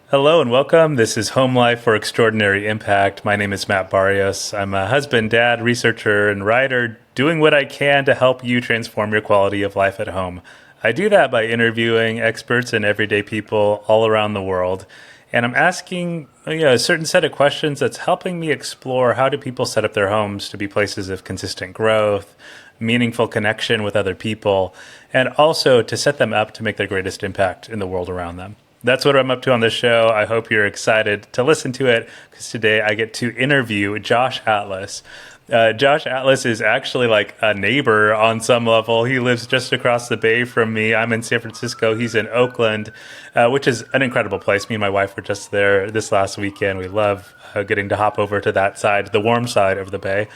Hello and welcome. This is Home Life for Extraordinary Impact. My name is Matt Barrios. I'm a husband, dad, researcher, and writer doing what I can to help you transform your quality of life at home. I do that by interviewing experts and everyday people all around the world. And I'm asking a certain set of questions that's helping me explore how do people set up their homes to be places of consistent growth, meaningful connection with other people, and also to set them up to make their greatest impact in the world around them. That's what I'm up to on this show. I hope you're excited to listen to it because today I get to interview Josh Atlas. Josh Atlas is actually like a neighbor on some level. He lives just across the bay from me. I'm in San Francisco. He's in Oakland, which is an incredible place. Me and my wife were just there this last weekend. We love getting to hop over to that side, the warm side of the bay.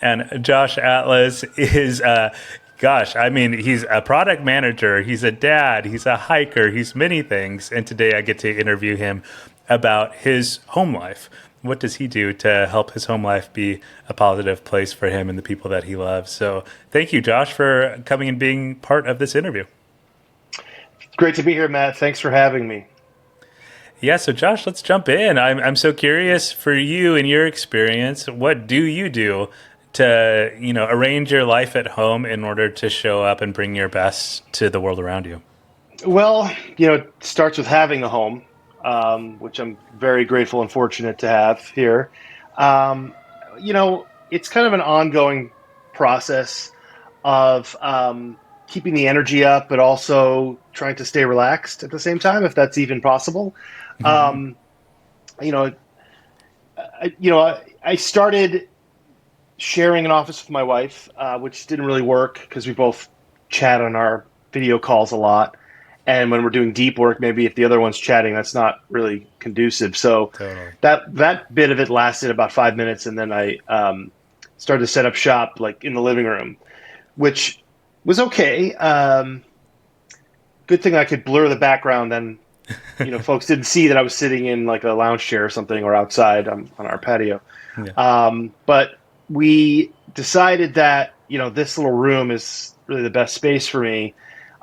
And Josh Atlas is he's a product manager, he's a dad, he's a hiker, he's many things. And today I get to interview him about his home life. What does he do to help his home life be a positive place for him and the people that he loves? So thank you, Josh, for coming and being part of this interview. Great to be here, Matt. Thanks for having me. Yeah, so Josh, let's jump in. I'm so curious for you and your experience. What do you do to arrange your life at home in order to show up and bring your best to the world around you? Well, it starts with having a home, which I'm very grateful and fortunate to have here. Um, it's kind of an ongoing process of keeping the energy up, but also trying to stay relaxed at the same time, if that's even possible. Mm-hmm. Um, you know, I started sharing an office with my wife, which didn't really work because we both chat on our video calls a lot. And when we're doing deep work, maybe if the other one's chatting, that's not really conducive. So Totally. that bit of it lasted about 5 minutes, and then I started to set up shop like in the living room, which was okay. Good thing I could blur the background, then folks didn't see that I was sitting in like a lounge chair or something or outside on our patio. Yeah. But we decided that this little room is really the best space for me.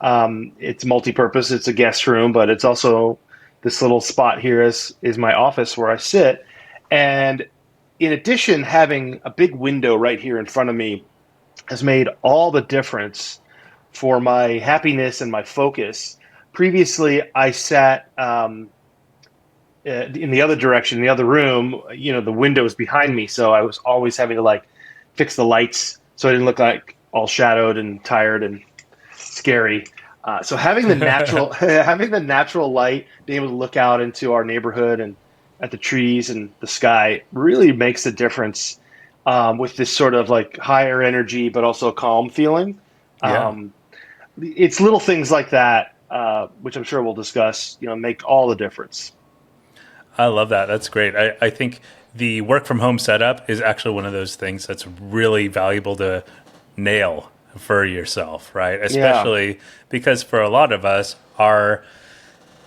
It's multi-purpose. It's a guest room, but it's also this little spot here is my office where I sit. And in addition, having a big window right here in front of me has made all the difference for my happiness and my focus. Previously, I sat in the other direction, in the other room. The window was behind me, so I was always having to like fix the lights so I didn't look like all shadowed and tired and scary. So having the natural having the natural light, being able to look out into our neighborhood and at the trees and the sky really makes a difference with this sort of like higher energy, but also calm feeling. Yeah. It's little things like that, which I'm sure we'll discuss, make all the difference. I love that. That's great. I think the work from home setup is actually one of those things that's really valuable to nail for yourself, right? Yeah. Especially because for a lot of us, our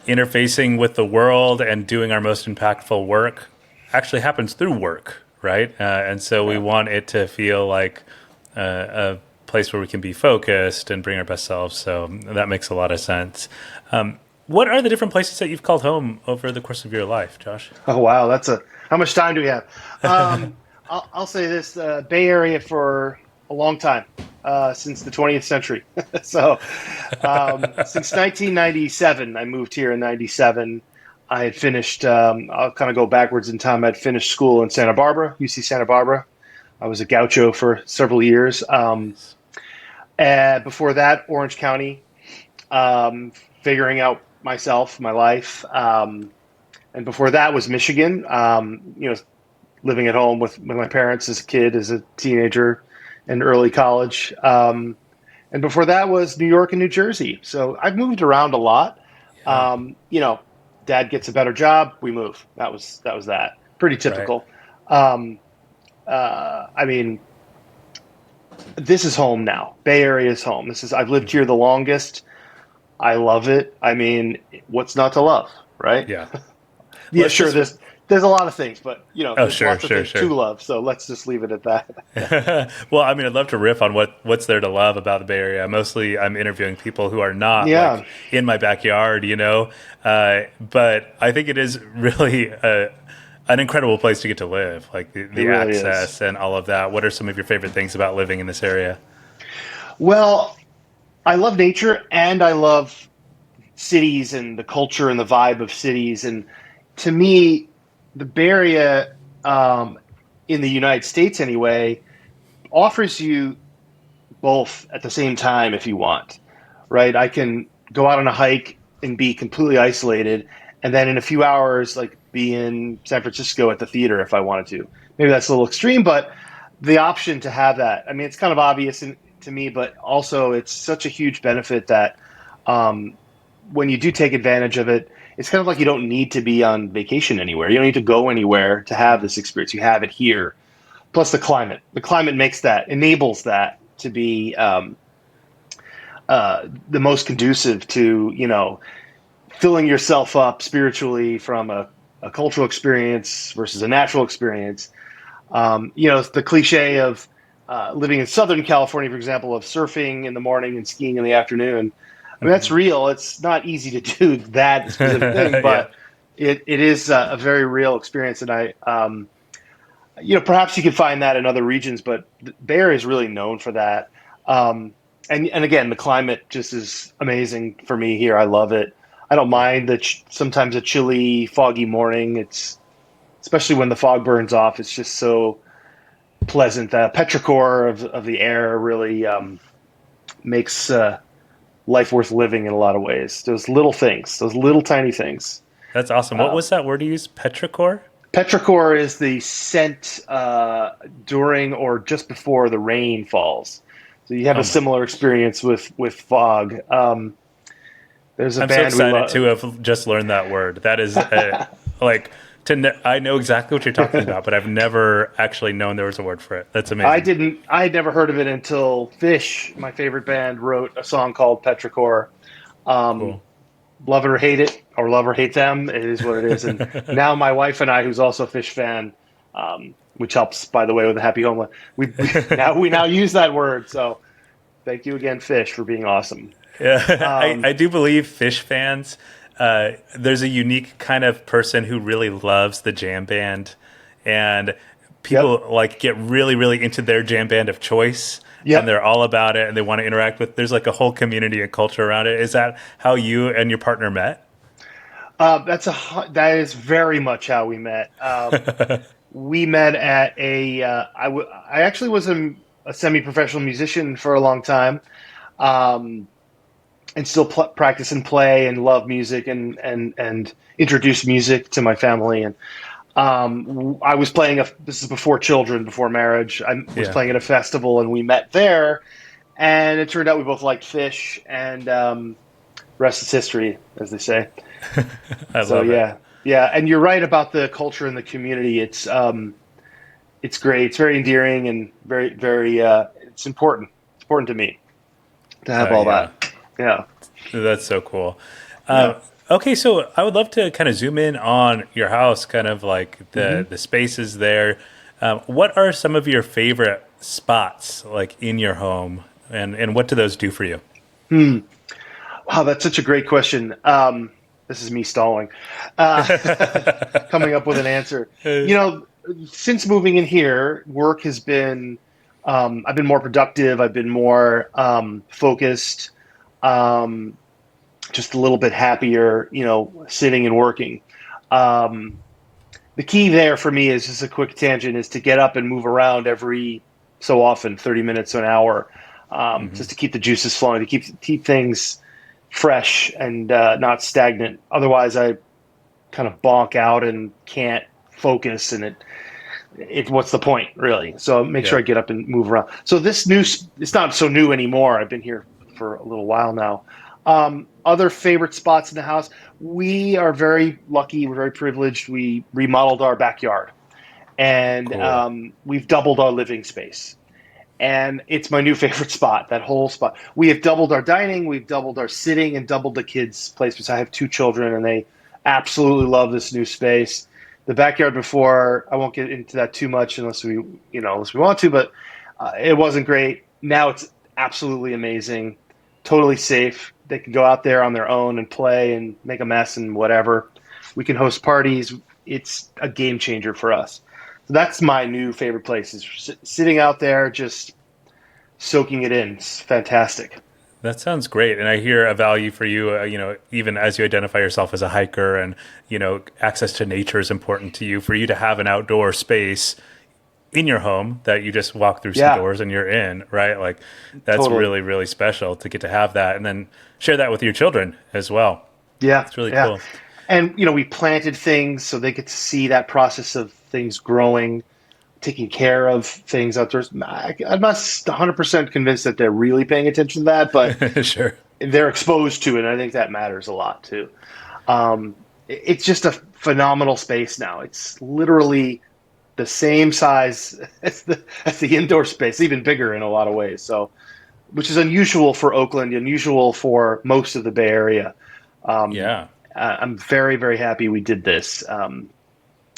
interfacing with the world and doing our most impactful work actually happens through work, right? And so we Yeah. want it to feel like a place where we can be focused and bring our best selves. So that makes a lot of sense. What are the different places that you've called home over the course of your life, Josh? Oh, wow. How much time do we have? I'll say this, Bay Area for a long time, since the 20th century. So, since 1997, I moved here in 97. I had finished, I'll kind of go backwards in time. I'd finished school in Santa Barbara, UC Santa Barbara. I was a gaucho for several years. And before that, Orange County, figuring out myself, my life. And before that was Michigan, living at home with my parents as a kid, as a teenager, and early college. And before that was New York and New Jersey. So I've moved around a lot. Yeah. Dad gets a better job, we move. That. Pretty Right. typical. Um, I mean, this is home now. Bay Area is home. I've lived here the longest. I love it. I mean, what's not to love, right? Yeah. Yeah, Let's sure. just There's there's a lot of things, but Oh, there's sure, lots of sure, things to sure. love. So let's just leave it at that. Well, I mean, I'd love to riff on what's there to love about the Bay Area. Mostly, I'm interviewing people who are not Yeah, like in my backyard, But I think it is really an incredible place to get to live, like it the really is. access and all of that. What are some of your favorite things about living in this area? Well, I love nature and I love cities and the culture and the vibe of cities. And to me, the Bay Area, in the United States anyway, offers you both at the same time if you want, right? I can go out on a hike and be completely isolated, and then in a few hours, like be in San Francisco at the theater if I wanted to. Maybe that's a little extreme, but the option to have that, I mean, it's kind of obvious to me, but also it's such a huge benefit that um, when you do take advantage of it, it's kind of like you don't need to be on vacation anywhere. You don't need to go anywhere to have this experience. You have it here. Plus the climate. The climate enables that to be the most conducive to filling yourself up spiritually from a cultural experience versus a natural experience. The cliche of living in Southern California, for example, of surfing in the morning and skiing in the afternoon. I mean, that's Hmm. real. It's not easy to do that specific thing, Yeah, but it is a very real experience. And perhaps you can find that in other regions, but the Bay Area is really known for that. Um, and again, the climate just is amazing for me here. I love it. I don't mind sometimes a chilly, foggy morning. It's especially when the fog burns off. It's just so pleasant. The petrichor of the air really makes life worth living in a lot of ways. Those little things, those little tiny things. that's awesome. What Um, was that word you used? Petrichor? Petrichor is the scent during or just before the rain falls. So you have Oh a my similar gosh. experience with fog. There's a I'm so band we excited love. to have just learned that word. That is like I know exactly what you're talking about, but I've never actually known there was a word for it. That's I amazing. didn't. I had never heard of it until Phish, my favorite band, wrote a song called Petrichor. Um, Cool. Love it or hate it, or love or hate them, it is what it is. And now my wife and I, who's also a Phish fan, which helps, by the way, with the Happy Home Life, we now use that word. So thank you again, Phish, for being awesome. Yeah, Um, I do believe Fish fans. There's a unique kind of person who really loves the jam band, and yep, people like get really, really into their jam band of choice, and yep. they're all about it, and they want to interact with. There's like a whole community and culture around it. Is that how you and your partner met? That is very much how we met. We met at I actually was a semi-professional musician for a long time, um, and still practice and play and love music and introduce music to my family. And I was playing this is before children, before marriage. I was Yeah, playing at a festival, and we met there. And it turned out we both liked Fish, and rest is history, as they say. I So love it. yeah, yeah, and you're right about the culture and the community. It's great. It's very endearing and very very. It's important. It's important to me to have all Yeah. that. Yeah, That's so cool. yeah. Okay, so I would love to kind of zoom in on your house, kind of like hmm the spaces there. What are some of your favorite spots like in your home, and what do those do for you? Hmm. Wow, that's such a great question. This is me stalling, coming up with an answer. You know, since moving in here, work has been. I've been more productive. I've been more focused. Um, just a little bit happier, sitting and working. Um, the key there for me is just a quick tangent is to get up and move around every so often, 30 minutes to an hour, Hmm. just to keep the juices flowing, to keep things fresh and not stagnant. Otherwise, I kind of bonk out and can't focus, and it what's the point really? So make sure Yeah. I get up and move around. So it's not so new anymore. I've been here for a little while now. Other favorite spots in the house. We are very lucky. We're very privileged. We remodeled our backyard, and Cool. we've doubled our living space. And it's my new favorite spot. That whole spot. We have doubled our dining. We've doubled our sitting, and doubled the kids' place because I have two children, and they absolutely love this new space. the backyard before. I won't get into that too much unless we want to, but it wasn't great. Now it's absolutely amazing, totally safe. They can go out there on their own and play and make a mess and whatever. We can host parties. It's a game changer for us. So that's my new favorite place is sitting out there, just soaking it in. It's fantastic. That sounds great. And I hear a value for you, even as you identify yourself as a hiker and, access to nature is important to you, for you to have an outdoor space in your home that you just walk through some Yeah, doors and you're in, right? Like that's totally. really, really special to get to have that and then share that with your children as well. Yeah, It's really yeah. cool. And we planted things so they get to see that process of things growing, taking care of things outdoors. I'm not 100% convinced that they're really paying attention to that, but Sure. they're exposed to it. And I think that matters a lot too. It's just a phenomenal space now. It's literally the same size as the indoor space, even bigger in a lot of ways. So, which is unusual for Oakland, unusual for most of the Bay Area. Um, Yeah. I'm very, very happy we did this.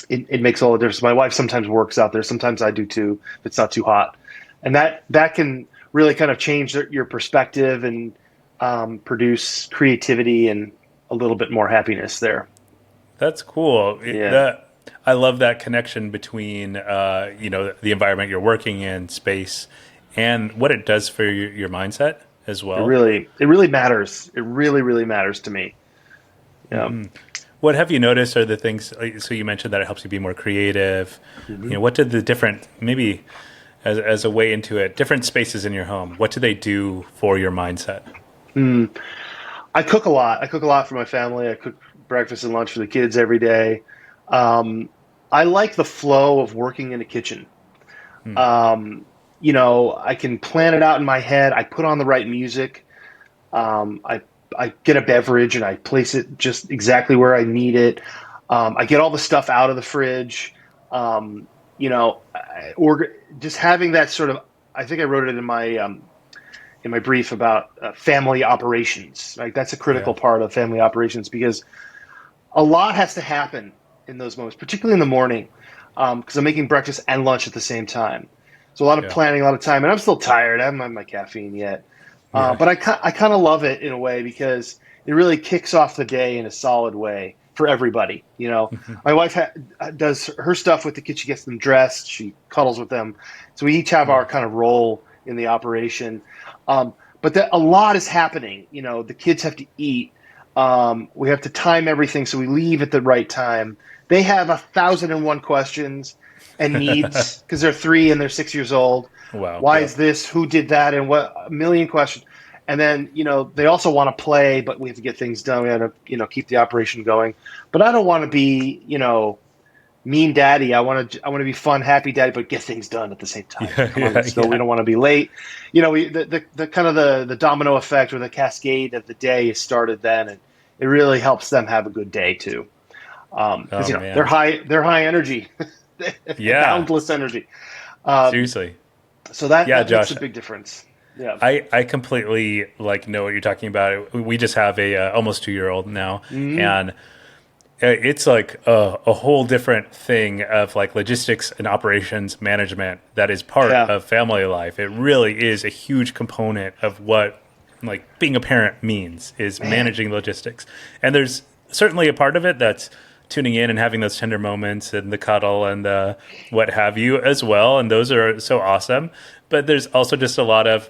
It makes all the difference. My wife sometimes works out there. Sometimes I do too, if it's not too hot. And that can really kind of change your perspective and produce creativity and a little bit more happiness there. That's cool. Yeah. I love that connection between, the environment you're working in, space, and what it does for your mindset as well. It really matters. It really, really matters to me. Yeah. What have you noticed are the things? So you mentioned that it helps you be more creative. What did the different, maybe as a way into it, different spaces in your home? What do they do for your mindset? I cook a lot. I cook a lot for my family. I cook breakfast and lunch for the kids every day. Um, I like the flow of working in a kitchen. Hmm. I can plan it out in my head. I put on the right music. I get a beverage and I place it just exactly where I need it. I get all the stuff out of the fridge. Or just having that sort of. I think I wrote it in my brief about family operations. Right, that's a critical Yeah. part of family operations because a lot has to happen in those moments, particularly in the morning, because I'm making breakfast and lunch at the same time. So a lot of Yeah. planning, a lot of time, and I'm still tired. I haven't had my caffeine yet, Yeah. but I kind of love it in a way because it really kicks off the day in a solid way for everybody. My wife does her stuff with the kids. She gets them dressed. She cuddles with them. So we each have Yeah. our kind of role in the operation. But a lot is happening. The kids have to eat. We have to time everything so we leave at the right time. They have 1,001 questions and needs because they're 3 and they're 6 years old. Wow. Why Yeah. is this? Who did that? And what? A million questions. And then they also want to play, but we have to get things done. We have to keep the operation going. But I don't want to be mean daddy. I want to be fun, happy daddy, but get things done at the same time. Yeah. Come on, Yeah. let's go. We Yeah. don't want to be late. The kind of the domino effect or the cascade of the day is started then, and it really helps them have a good day too. Because Oh they're man. high energy, Yeah. boundless energy. Um, Seriously. so that Yeah, that makes Josh. a big difference. Yeah. I completely know what you're talking about. We just have a almost 2 year old now, Hmm. and it's like a whole different thing of like logistics and operations management that is part Yeah. of family life. It really is a huge component of what like being a parent means is Man. managing logistics. And there's certainly a part of it that's tuning in and having those tender moments and the cuddle and the what have you as well. And those are so awesome. But there's also just a lot of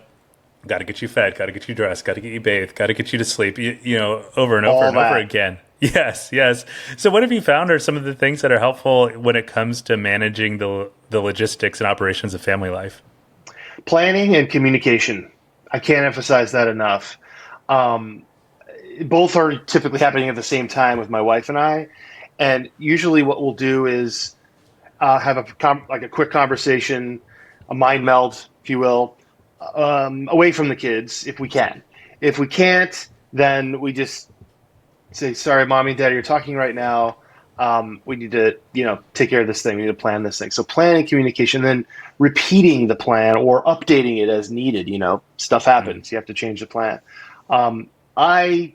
got to get you fed, got to get you dressed, got to get you bathed, got to get you to sleep, over and over All and over that. again. Yes, yes. So, what have you found are some of the things that are helpful when it comes to managing the logistics and operations of family life? Planning and communication. I can't emphasize that enough. Um, Both are typically happening at the same time with my wife and I. And usually, what we'll do is have like a quick conversation, a mind meld, if you will, away from the kids if we can. If we can't, then we just say, "Sorry, mommy and daddy, you're talking right now. We need to, take care of this thing. We need to plan this thing." So planning, communication, then repeating the plan or updating it as needed. Stuff Mm. happens. You have to change the plan. I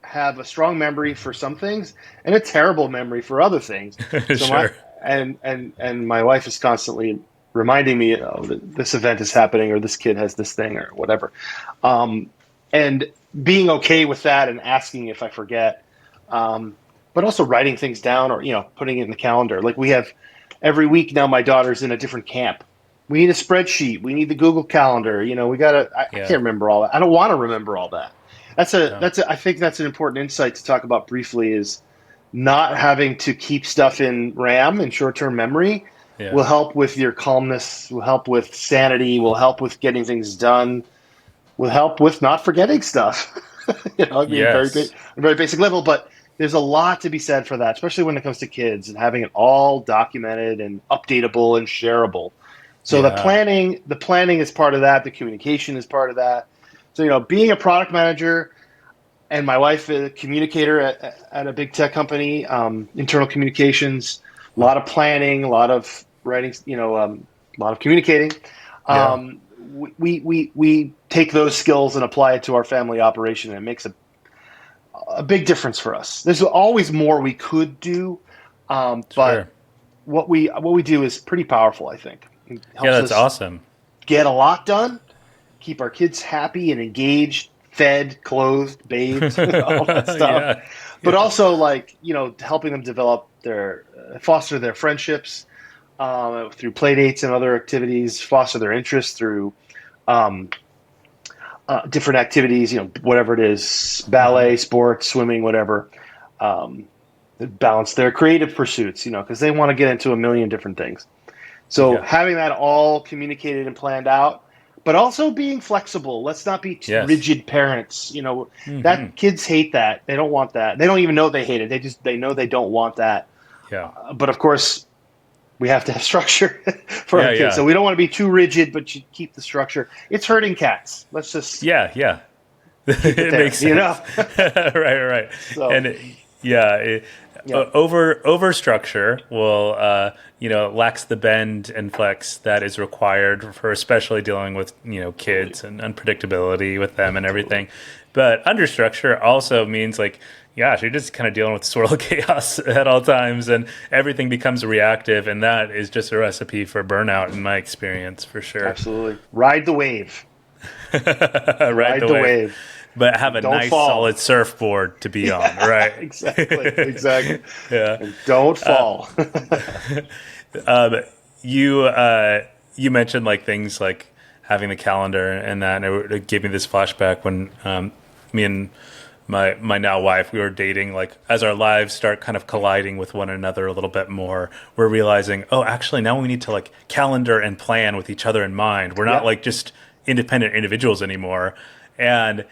have a strong memory for some things and a terrible memory for other things. So Sure. and my wife is constantly reminding me, oh, this event is happening, or this kid has this thing, or whatever. Um, and being okay with that and asking if I forget, but also writing things down, or putting it in the calendar. Like, we have every week now, my daughter's in a different camp. We need a spreadsheet. We need the Google Calendar. We gotta. I Yeah. can't remember all that. I don't want to remember all that. No. I think that's an important insight to talk about briefly. Is not having to keep stuff in RAM and short-term memory Yeah. will help with your calmness. Will help with sanity. Will help with getting things done. Will help with not forgetting stuff. I mean, Yes. very basic level, but there's a lot to be said for that, especially when it comes to kids and having it all documented and updatable and shareable. So Yeah. the planning is part of that. The communication is part of that. So, being a product manager and my wife a communicator at a big tech company, internal communications, a Wow. lot of planning, a lot of writing, a lot of communicating. Yeah. Um, we take those skills and apply it to our family operation, and it makes a big difference for us. There's always more we could do, but Sure. what we do is pretty powerful. I think it Yeah, helps that's us awesome. get a lot done, keep our kids happy and engaged, fed, clothed, bathed, all that stuff. Yeah. But Yeah. also, like, helping them develop foster their friendships through play dates and other activities, foster their interests through um, different activities, whatever it is, Hmm. ballet, sports, swimming, whatever. Um, Balance their creative pursuits, because they want to get into a million different things. So Yeah. having that all communicated and planned out, but also being flexible. Let's not be Yes. rigid parents. Hmm. That kids hate that. They don't want that. They don't even know they hate it. They know they don't want that. Yeah. But of course, we have to have structure for our Yeah. kids. So Yeah. we don't want to be too rigid, but you keep the structure. It's herding cats. Let's just Yeah. Yeah. keep it It there. makes sense. Right. Right. So And yeah, yeah, over structure will lacks the bend and flex that is required for especially dealing with totally, kids and unpredictability with them and totally. everything. But under structure also means like, gosh, you're just kind of dealing with swirl of chaos at all times, and everything becomes reactive, and that is just a recipe for burnout in my experience for sure. Absolutely. Ride the wave. Ride Ride the the wave, wave. but have a Don't nice solid fall. surfboard to be on, Yeah, right? exactly. Exactly. Yeah. And don't fall. Um, you mentioned like things like having the calendar and that, and it gave me this flashback when me and my now wife, we were dating. Like as our lives start kind of colliding with one another a little bit more, we're realizing, oh, actually now we need to like calendar and plan with each other in mind. We're not Yep. like just independent individuals anymore, and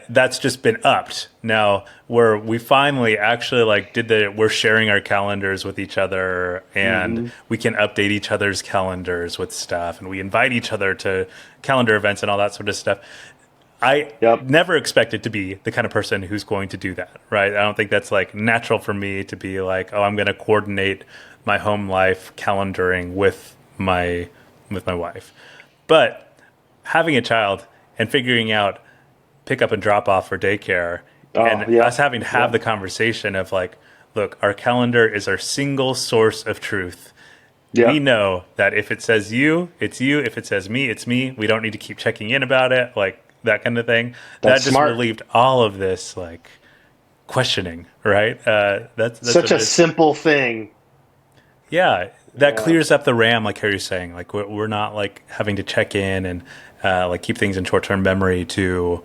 that's just been upped now where we finally actually like we're sharing our calendars with each other, and Hmm. we can update each other's calendars with stuff, and we invite each other to calendar events and all that sort of stuff. I Yep. never expected to be the kind of person who's going to do that, right? I don't think that's like natural for me to be like, oh, I'm going to coordinate my home life calendaring with my wife. But having a child and figuring out pick up and drop off for daycare, Oh, and us yep. having to have the Yep. conversation of like, look, our calendar is our single source of truth. We Yep. know that if it says you, it's you. If it says me, it's me. We don't need to keep checking in about it, like that kind of thing. That That's just smart. relieved all of this like questioning, right? That's Such what a it is. simple thing. Yeah, that Yeah. clears up the RAM, like how you're saying. Like we're not like having to check in and like keep things in short term memory to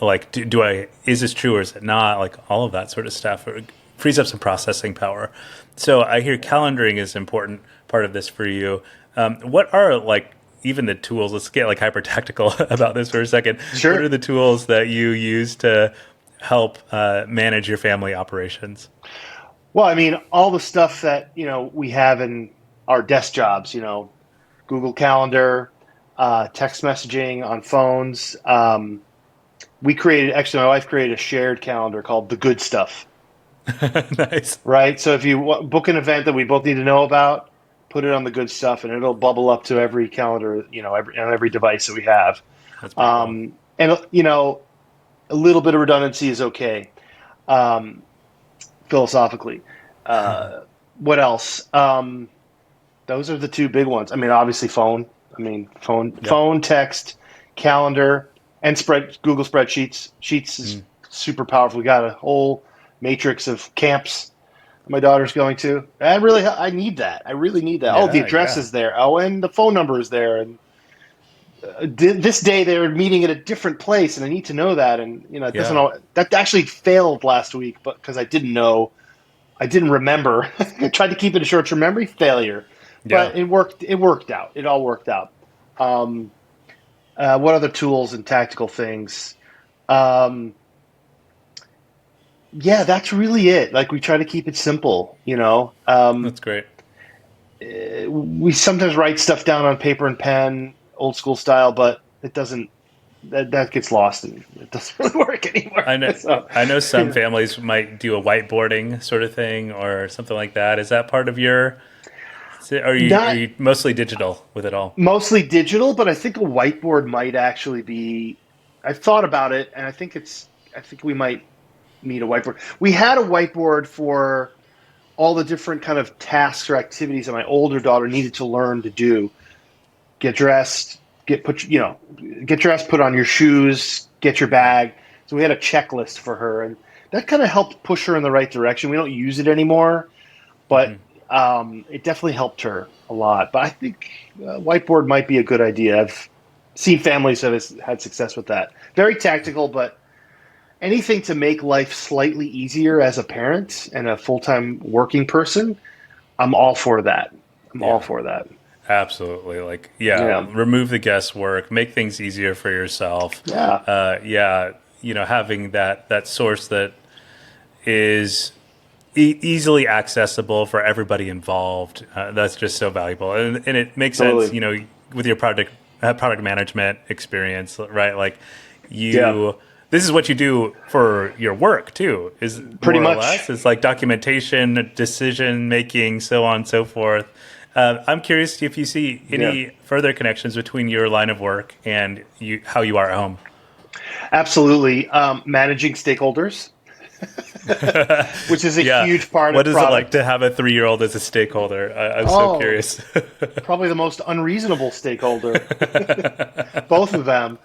like do I is this true or is it not? Like all of that sort of stuff. It frees up some processing power. So I hear calendaring is an important part of this for you. What are like even the tools? Let's get like hyper tactical about this for a second. What are Sure. the tools that you use to help manage your family operations? Well, I mean, all the stuff that, we have in our desk jobs, Google Calendar, text messaging on phones. My wife created a shared calendar called The Good Stuff, Nice. right? So if you book an event that we both need to know about, put it on The Good Stuff, and it'll bubble up to every calendar, on every device that we have. That's pretty cool. And a little bit of redundancy is okay, philosophically. What else? Those are the two big ones. I mean, obviously phone. I mean, Yep. phone, text, calendar, and Google spreadsheets. Sheets is super powerful. We got a whole matrix of camps my daughter's going to. I need that. I really need that. Oh, the Yeah, address yeah. is there. Oh, and the phone number is there. And this day they're meeting at a different place, and I need to know that. And it doesn't Yeah. all that actually failed last week, but because I didn't know, I didn't remember. I tried to keep it a short-term memory failure, Yeah. but it worked. It worked out. It all worked out. Um, what other tools and tactical things? Um, yeah, that's really it. Like we try to keep it simple. That's great. We sometimes write stuff down on paper and pen, old school style, but it doesn't. That gets lost and it doesn't really work anymore. I know. So, I know some yeah. families might do a whiteboarding sort of thing or something like that. Is that part of your? Are Not you mostly digital with it all? mostly digital, but I think a whiteboard might actually be. I've thought about it, and I think it's. I think we might need a whiteboard. We had a whiteboard for all the different kind of tasks or activities that my older daughter needed to learn to do. Get dressed, get dressed, put on your shoes, get your bag. So we had a checklist for her, and that kind of helped push her in the right direction. We don't use it anymore, but Hmm. it definitely helped her a lot. But I think whiteboard might be a good idea. I've seen families that have had success with that. Very tactical, but anything to make life slightly easier as a parent and a full-time working person, I'm all for that. I'm all Yeah. for that. Absolutely. Like, yeah, Yeah. remove the guesswork, make things easier for yourself. Yeah. Yeah, having that source that is easily accessible for everybody involved. That's just so valuable, and it makes sense. Totally. With your product management experience, right? Like Yeah. you. This is what you do for your work too, is Pretty more or much. less. It's like documentation, decision making, so on and so forth. I'm curious if you see Yeah. any further connections between your line of work and how you are at home. Absolutely. Managing stakeholders, which is a Yeah. huge part What of is it like product. to have a 3-year-old as a stakeholder? I'm so Oh, curious. probably the most unreasonable stakeholder. Both of them.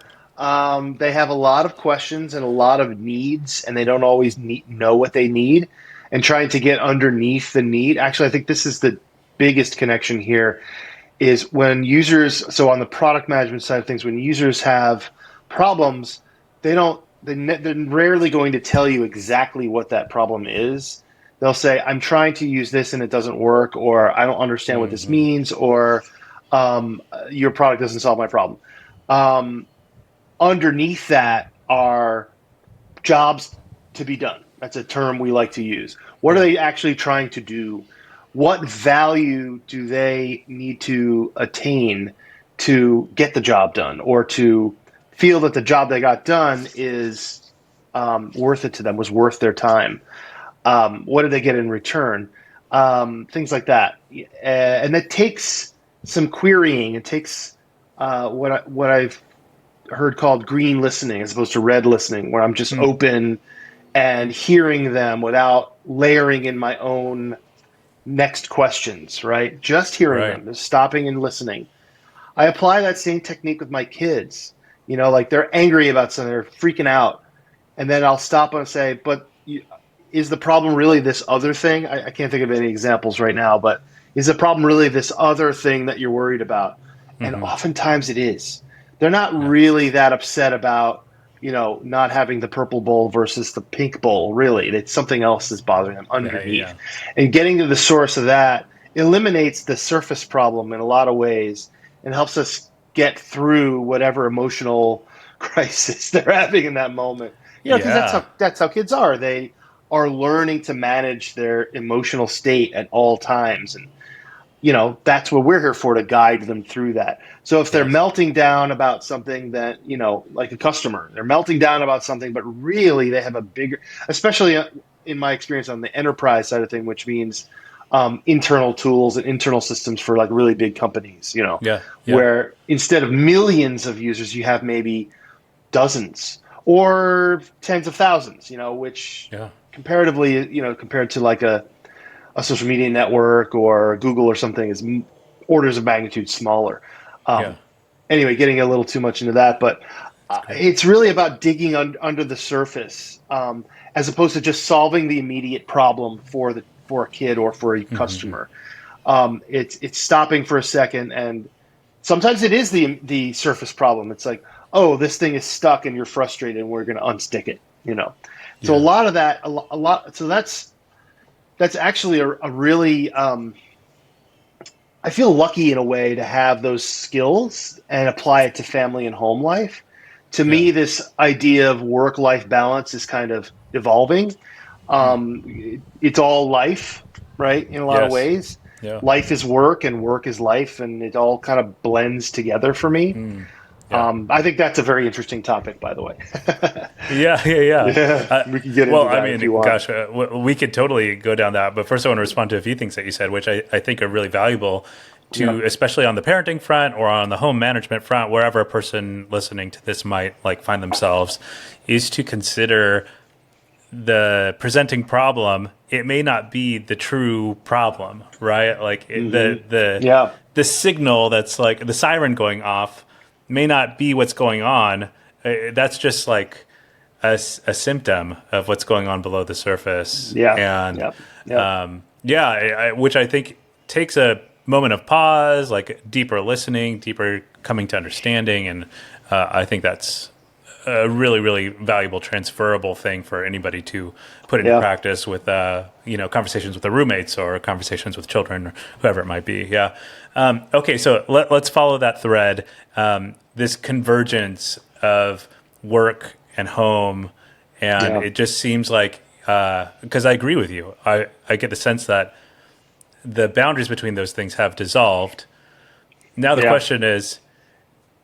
They have a lot of questions and a lot of needs, and they don't always know what they need. And trying to get underneath the need. Actually, I think this is the biggest connection here is when users, so on the product management side of things, when users have problems, they're rarely going to tell you exactly what that problem is. They'll say, I'm trying to use this and it doesn't work, or I don't understand what this Hmm. means, or your product doesn't solve my problem. Um, Underneath that are jobs to be done. That's a term we like to use. What are Yeah. they actually trying to do? What value do they need to attain to get the job done or to feel that the job they got done is worth it to them, was worth their time? What do they get in return? Things like that. And that takes some querying. It takes what I've heard called green listening as opposed to red listening, where I'm just Hmm. open and hearing them without layering in my own next questions, right? Just hearing Right. them, just stopping and listening. I apply that same technique with my kids. Like they're angry about something, they're freaking out. And then I'll stop and say, but is the problem really this other thing? I can't think of any examples right now, but is the problem really this other thing that you're worried about? And Hmm. oftentimes it is. They're not Yeah. really that upset about, not having the purple bowl versus the pink bowl, really. It's something else that's bothering them Yeah. underneath. Yeah. And getting to the source of that eliminates the surface problem in a lot of ways and helps us get through whatever emotional crisis they're having in that moment. Because Yeah. that's how kids are. They are learning to manage their emotional state at all times, and that's what we're here for, to guide them through that. So if they're Yes. melting down about something that, like a customer, they're melting down about something, but really they have a bigger, especially in my experience on the enterprise side of thing, which means internal tools and internal systems for like really big companies, Yeah. Yeah. where instead of millions of users, you have maybe dozens or tens of thousands, which Yeah. comparatively, compared to like a social media network or Google or something is orders of magnitude smaller. Yeah. Um, anyway, getting a little too much into that, but That's great. it's really about digging under the surface, as opposed to just solving the immediate problem for a kid or for a Mm-hmm. customer. It's stopping for a second, and sometimes it is the surface problem. It's like, oh, this thing is stuck, and you're frustrated, and we're going to unstick it. So a Yeah. lot of that, a lot. So that's actually a really I feel lucky in a way to have those skills and apply it to family and home life. To Yeah. me, this idea of work-life balance is kind of evolving. Mm. It's all life, right? In a lot of Yes. ways, Yeah. life is work and work is life, and it all kind of blends together for me. Mm. Yeah. I think that's a very interesting topic, by the way. Yeah, yeah, yeah. Yeah, Uh, we can get well, into I that if you mean, want. gosh, we could totally go down that. But first, I want to respond to a few things that you said, which I think are really valuable Yeah, to, especially on the parenting front or on the home management front, wherever a person listening to this might like find themselves, is to consider the presenting problem. It may not be the true problem, right? Like yeah, the signal that's like the siren going off may not be what's going on. That's just like a symptom of what's going on below the surface. yeah, And yeah, yeah, yeah, which I think takes a moment of pause, like deeper listening, deeper coming to understanding. And I think that's a really, really valuable transferable thing for anybody to put into yeah. practice with, conversations with their roommates or conversations with children or whoever it might be. Yeah. Okay. So let's follow that thread. This convergence of work and home. And Yeah. it just seems like, because I agree with you, I get the sense that the boundaries between those things have dissolved. Now the Yeah. question is,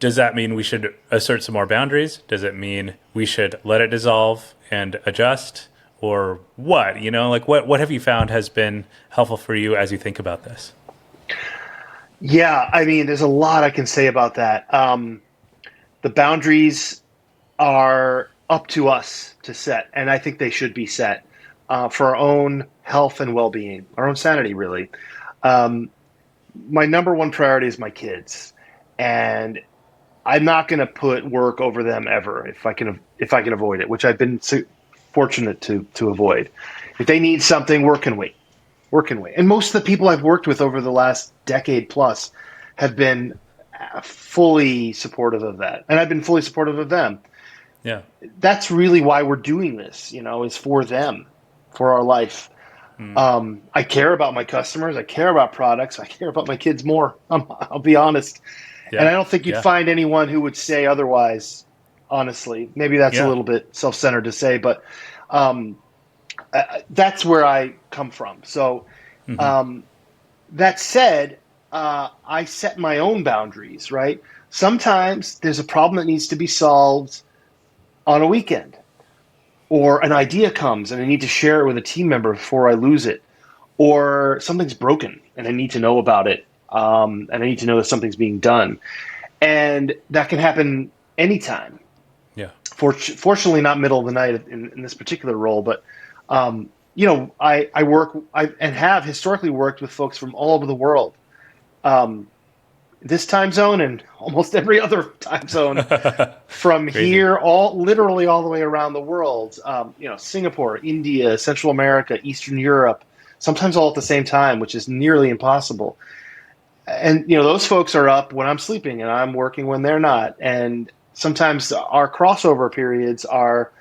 does that mean we should assert some more boundaries? Does it mean we should let it dissolve and adjust? Or what? Like what have you found has been helpful for you as you think about this? Yeah. I mean, there's a lot I can say about that. The boundaries are up to us to set, and I think they should be set for our own health and well being, our own sanity, really. Um, my number one priority is my kids, and I'm not going to put work over them ever if I can avoid it, which I've been fortunate to avoid. If they need something, work can wait. Work can wait. And most of the people I've worked with over the last decade plus have been fully supportive of that, and I've been fully supportive of them. Yeah. That's really why we're doing this. Is for them, for our life. Mm. I care about my customers. I care about products. I care about my kids more. I'll be honest. And I Yeah. don't think you'd Yeah. find anyone who would say otherwise, honestly. Maybe that's a Yeah. little bit self centered to say, but um, that's where I come from. So, Hmm. um, that said, I set my own boundaries, right? Sometimes there's a problem that needs to be solved on a weekend, or an idea comes and I need to share it with a team member before I lose it, or something's broken and I need to know about it, and I need to know that something's being done. And that can happen anytime. Yeah. Fortunately, not middle of the night in this particular role, but I work and have historically worked with folks from all over the world. Um, this time zone and almost every other time zone from Crazy. here, literally all the way around the world. Singapore, India, Central America, Eastern Europe, sometimes all at the same time, which is nearly impossible. And those folks are up when I'm sleeping, and I'm working when they're not. And sometimes our crossover periods are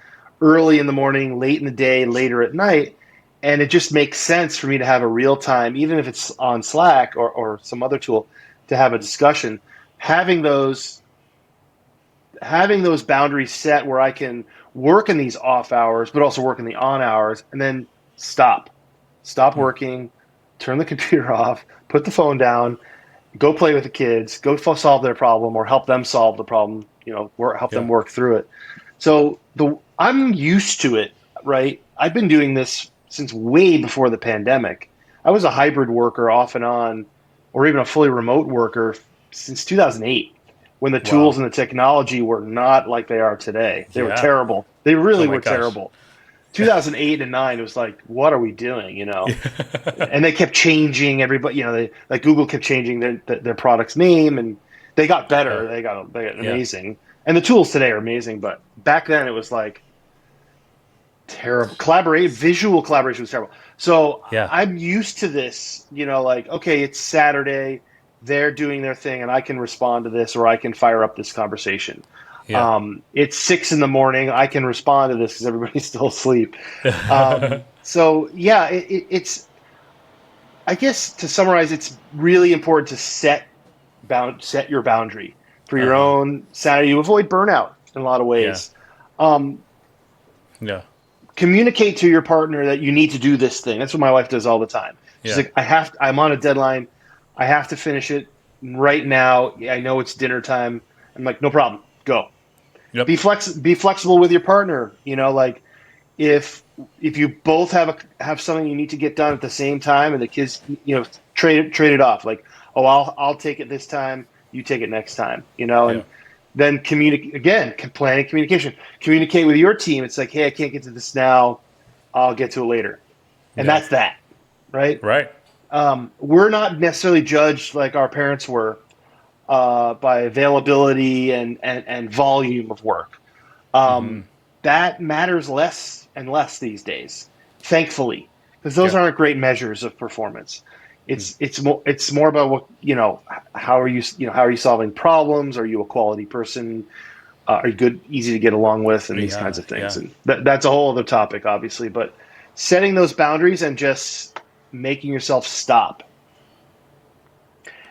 early in the morning, late in the day, later at night. And it just makes sense for me to have a real time, even if it's on Slack or some other tool, to have a discussion. Having those boundaries set where I can work in these off hours, but also work in the on hours, and then stop Mm. working, turn the computer off, put the phone down, go play with the kids, go solve their problem or help them solve the problem, help them Yeah. work through it. So I'm used to it, right? I've been doing this since way before the pandemic. I was a hybrid worker off and on, or even a fully remote worker since 2008. when the Wow. tools and the technology were not like they are today. They were Yeah. terrible. They really Oh my were gosh. terrible. 2008 and 9, it was like, what are we doing? Yeah. And they kept changing everybody, like Google kept changing their product's name, and they got Uh, better. They got yeah. amazing. And the tools today are amazing, but back then it was like terrible. Visual collaboration was terrible. So Yeah. I'm used to this, like, okay, it's Saturday, they're doing their thing, and I can respond to this, or I can fire up this conversation. Yeah. It's 6 in the morning. I can respond to this because everybody's still asleep. So yeah, it's. I guess to summarize, it's really important to set your boundary for your Uh-huh. own sanity. You avoid burnout in a lot of Yeah. ways. Um, Yeah. Communicate to your partner that you need to do this thing. That's what my wife does all the time. She's Yeah. like, I'm on a deadline. I have to finish it right now. I know it's dinner time. I'm like, no problem. Go. Yep. Be flexible with your partner. Like if you both have something you need to get done at the same time, and the kids, trade it off. Like, oh, I'll take it this time. You take it next time. Yeah. And then communicate again. Planning communication. Communicate with your team. It's like, hey, I can't get to this now. I'll get to it later, and Yeah. that's that, right? Right. We're not necessarily judged like our parents were by availability and volume of work. Hmm. That matters less and less these days, thankfully, because those Yeah. aren't great measures of performance. It's more about how are you solving problems? Are you a quality person? Are you good, easy to get along with, and these kinds Yeah. of things? Yeah. And that's a whole other topic, obviously. But setting those boundaries and just making yourself stop,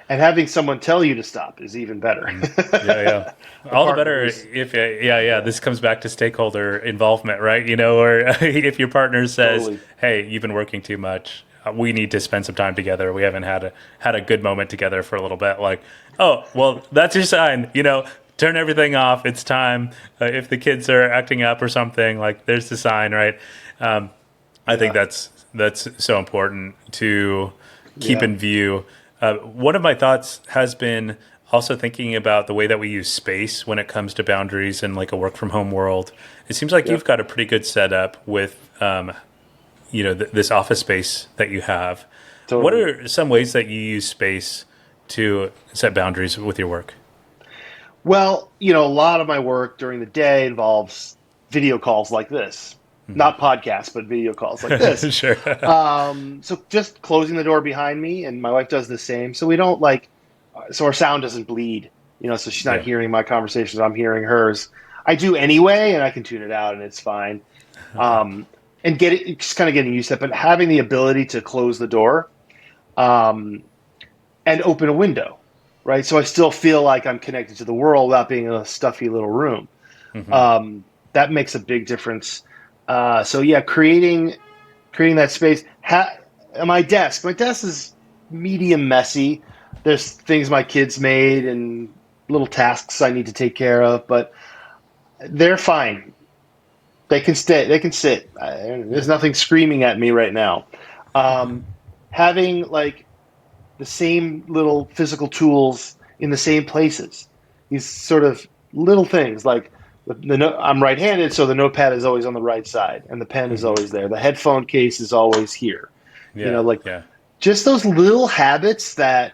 and having someone tell you to stop is even better. Yeah, yeah. A All the partner better who's if, yeah, yeah. This comes back to stakeholder involvement, right? Or if your partner says, totally. "Hey, you've been working too much. We need to spend some time together. We haven't had a good moment together for a little bit." Like, oh, well, that's your sign. Turn everything off. It's time. If the kids are acting up or something, like, there's the sign, right? I think Yeah. that's so important to keep Yeah. in view. One of my thoughts has been also thinking about the way that we use space when it comes to boundaries in like a work from home world. It seems like you've Yep. got a pretty good setup with this office space that you have. What Totally. are some ways that you use space to set boundaries with your work? Well, a lot of my work during the day involves video calls like this. Not podcasts, but video calls like this. Sure. So just closing the door behind me, and my wife does the same. So we don't so our sound doesn't bleed, so she's not Yeah. hearing my conversations. I'm hearing hers. I do anyway, and I can tune it out and it's fine. And just kind of getting used to it, but having the ability to close the door, um, and open a window, right? So I still feel like I'm connected to the world without being in a stuffy little room. Hmm. That makes a big difference. So yeah, creating that space. My desk is medium messy. There's things my kids made and little tasks I need to take care of, but they're fine. They can stay. They can sit. There's nothing screaming at me right now. Um, Having like the same little physical tools in the same places. These sort of little things like I'm right-handed, so the notepad is always on the right side, and the pen is Hmm. always there. The headphone case is always here. Yeah. Like Yeah. just those little habits that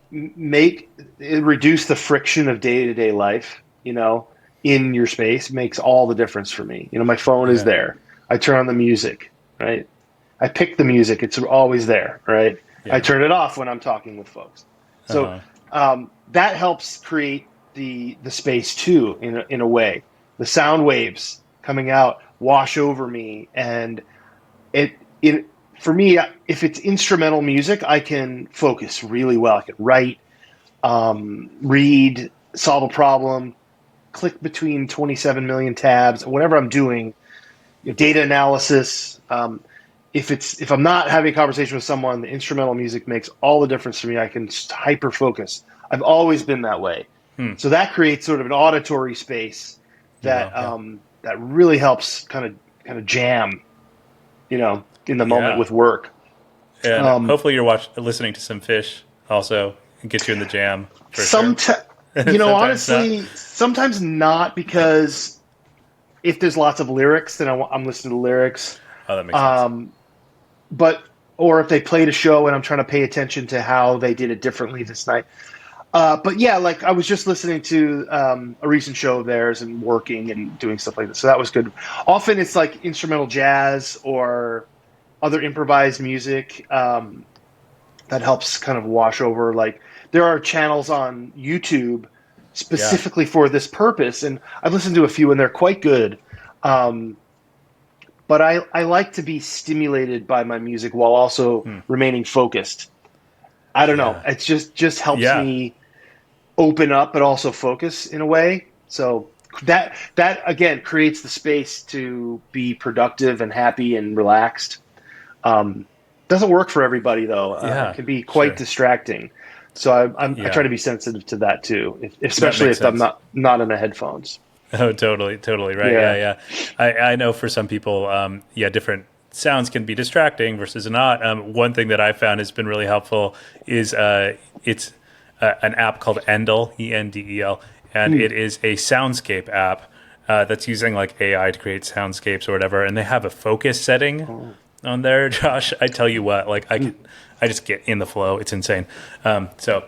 make it reduce the friction of day-to-day life. In your space makes all the difference for me. My phone is Yeah. there. I turn on the music, right? I pick the music. It's always there, right? I Yeah. turn it off when I'm talking with folks. So Uh-huh. that helps create the space too, in a way. The sound waves coming out wash over me, and it for me, if it's instrumental music, I can focus really well. I can write, read, solve a problem, click between 27 million tabs, whatever I'm doing, data analysis. If I'm not having a conversation with someone, the instrumental music makes all the difference for me. I can hyper focus. I've always been that way. Hmm. So that creates sort of an auditory space that Yeah. that really helps kind of jam, in the moment Yeah. with work. And Um, hopefully you're listening to some Phish also and get you in the jam for sure. Sometimes not. Honestly, sometimes not, because if there's lots of lyrics, then I'm listening to lyrics. Oh, that makes sense. Um, but or if they played a show and I'm trying to pay attention to how they did it differently this night. But yeah, like I was just listening to a recent show of theirs and working and doing stuff like this, so that was good. Often it's like instrumental jazz or other improvised music that helps kind of wash over. Like there are channels on YouTube Yeah. specifically for this purpose, and I've listened to a few and they're quite good. Um, but I like to be stimulated by my music while also Hmm. remaining focused. I don't know. Yeah. It's just helps Yeah. me open up but also focus in a way. So that again creates the space to be productive and happy and relaxed. Doesn't work for everybody though. It Yeah. can be quite Sure. distracting. So I try Yeah. to be sensitive to that too, That especially makes if I'm sense. not in the headphones. Oh, totally, totally right. Yeah, Yeah. yeah. I know for some people, yeah, different sounds can be distracting versus not. One thing that I found has been really helpful is it's an app called Endel, Endel, and Hmm. it is a soundscape app that's using like AI to create soundscapes or whatever, and they have a focus setting Oh. on there. Josh, I tell you what, like I just get in the flow. It's insane. So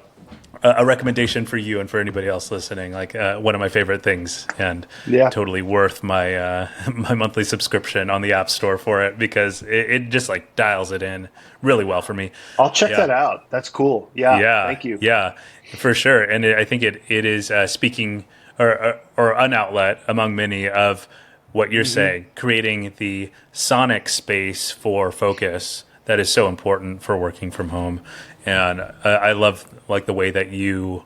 a recommendation for you and for anybody else listening, like one of my favorite things, and Yeah. totally worth my my monthly subscription on the App Store for it, because it just like dials it in really well for me. I'll check Yeah, that out. That's cool. Yeah. yeah, Thank you. yeah, for sure. And I think it is speaking or an outlet among many of what you're Hmm. saying, creating the sonic space for focus that is so important for working from home. And I love like the way that you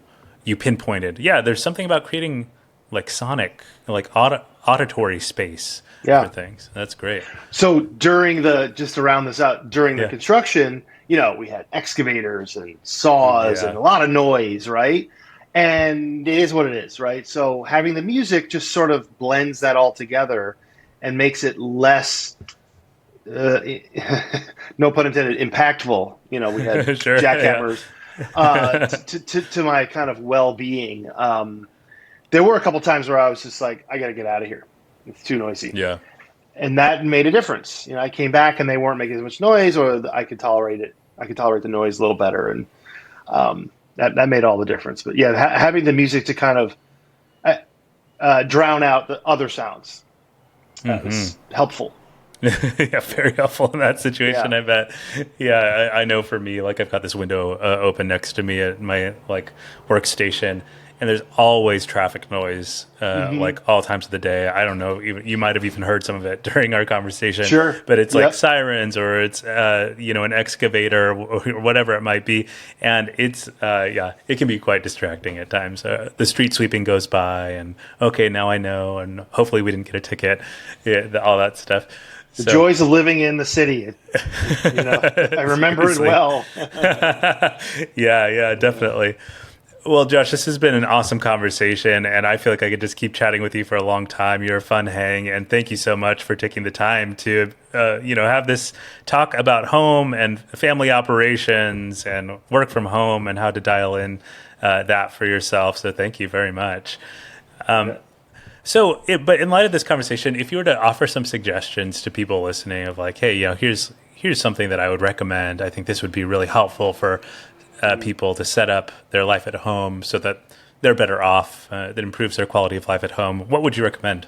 pinpointed. Yeah, there's something about creating like sonic, like auditory space for Yeah. things. That's great. So during the just to round this out, during the Yeah, construction, we had excavators and saws and yeah, a lot of noise, right? And it is what it is, right? So having the music just sort of blends that all together and makes it less, uh, no pun intended, impactful. We had sure. Yeah, jackhammers to my kind of well-being. There were a couple times where I was just like, I got to get out of here. It's too noisy, yeah. and that made a difference. I came back and they weren't making as much noise, or I could tolerate it. I could tolerate the noise a little better, and that made all the difference. But yeah, having the music to kind of drown out the other sounds, that Hmm. was helpful. Yeah, very helpful in that Yeah. situation, I bet. Yeah, I know for me, like I've got this window open next to me at my like workstation, and there's always traffic noise, Hmm. like all times of the day. I don't know, even, you might have even heard some of it during our conversation, Sure. but it's like Yep. sirens or it's an excavator or whatever it might be, and it's yeah, it can be quite distracting at times. The street sweeping goes by, and okay, now I know, and hopefully we didn't get a ticket, yeah, all that stuff. The So joys of living in the city. I remember it seriously. well. Yeah, yeah, definitely. Well, Josh, this has been an awesome conversation, and I feel like I could just keep chatting with you for a long time. You're a fun hang, and thank you so much for taking the time to, have this talk about home and family operations and work from home and how to dial in that for yourself. So, thank you very much. Yeah. But in light of this conversation, if you were to offer some suggestions to people listening of like, hey, here's something that I would recommend. I think this would be really helpful for people to set up their life at home so that they're better off. That improves their quality of life at home. What would you recommend?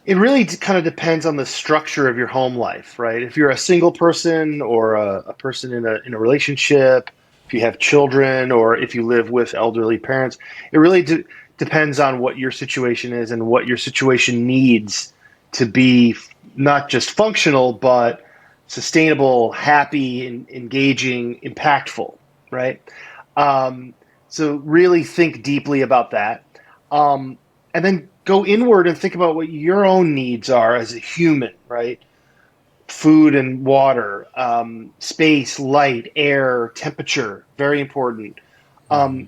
It really kind of depends on the structure of your home life, right? If you're a single person or a person in a relationship, if you have children, or if you live with elderly parents, it really depends on what your situation is and what your situation needs to be not just functional, but sustainable, happy, engaging, impactful, right? Um, so really think deeply about that. And then go inward and think about what your own needs are as a human, right? Food and water, space, light, air, temperature, very important. Hmm.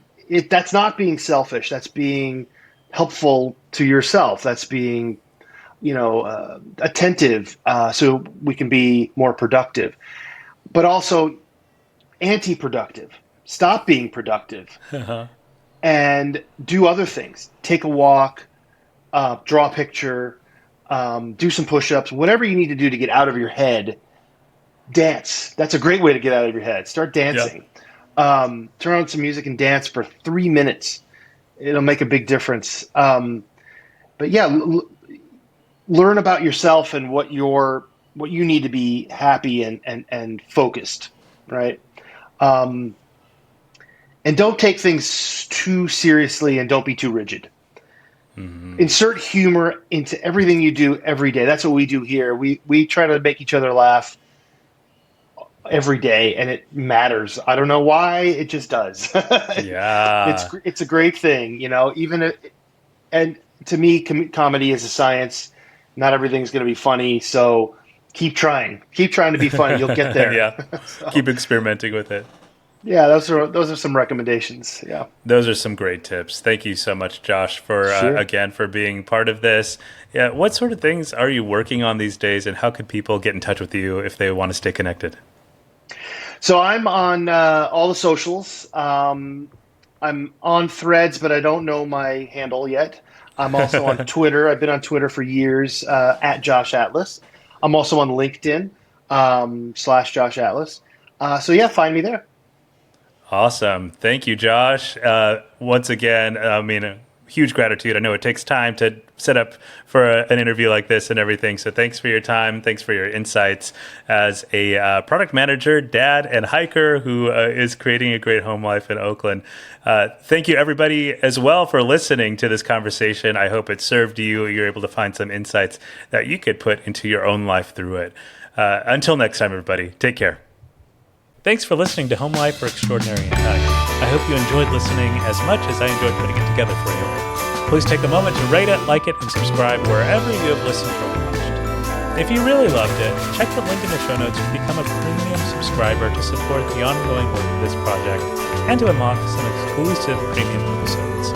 That's not being selfish. That's being helpful to yourself. That's being, attentive, so we can be more productive. But also anti-productive. Stop being productive and do other things. Take a walk, draw a picture, do some push-ups, whatever you need to do to get out of your head. Dance. That's a great way to get out of your head. Start dancing. Turn on some music and dance for 3 minutes. It'll make a big difference. But yeah, learn about yourself and what you need to be happy and focused, right? And don't take things too seriously, and don't be too rigid. Mm-hmm. Insert humor into everything you do every day. That's what we do here. We try to make each other laugh every day, and it matters. I don't know why, it just does. Yeah, it's a great thing, and to me, comedy is a science. Not everything's going to be funny, so keep trying to be funny. You'll get there. Yeah, so, keep experimenting with it. Yeah, those are some recommendations. Yeah, those are some great tips. Thank you so much, Josh, for again for being part of this. Yeah, what sort of things are you working on these days, and how could people get in touch with you if they want to stay connected? So I'm on all the socials. I'm on Threads, but I don't know my handle yet. I'm also on Twitter. I've been on Twitter for years, at Josh Atlas. I'm also on LinkedIn, /Josh Atlas. So yeah, find me there. Awesome. Thank you, Josh. Once again, huge gratitude. I know it takes time to set up for an interview like this and everything. So thanks for your time. Thanks for your insights as a product manager, dad, and hiker who is creating a great home life in Oakland. Thank you, everybody, as well, for listening to this conversation. I hope it served you. You're able to find some insights that you could put into your own life through it. Until next time, everybody, take care. Thanks for listening to Home Life for Extraordinary Impact. I hope you enjoyed listening as much as I enjoyed putting it together for you. Please take a moment to rate it, like it, and subscribe wherever you have listened or watched. If you really loved it, check the link in the show notes to become a premium subscriber to support the ongoing work of this project and to unlock some exclusive premium episodes.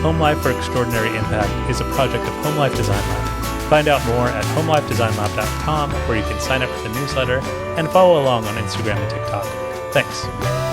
Home Life for Extraordinary Impact is a project of Home Life Design Lab. Find out more at homelifedesignlab.com, where you can sign up for the newsletter and follow along on Instagram and TikTok. Thanks.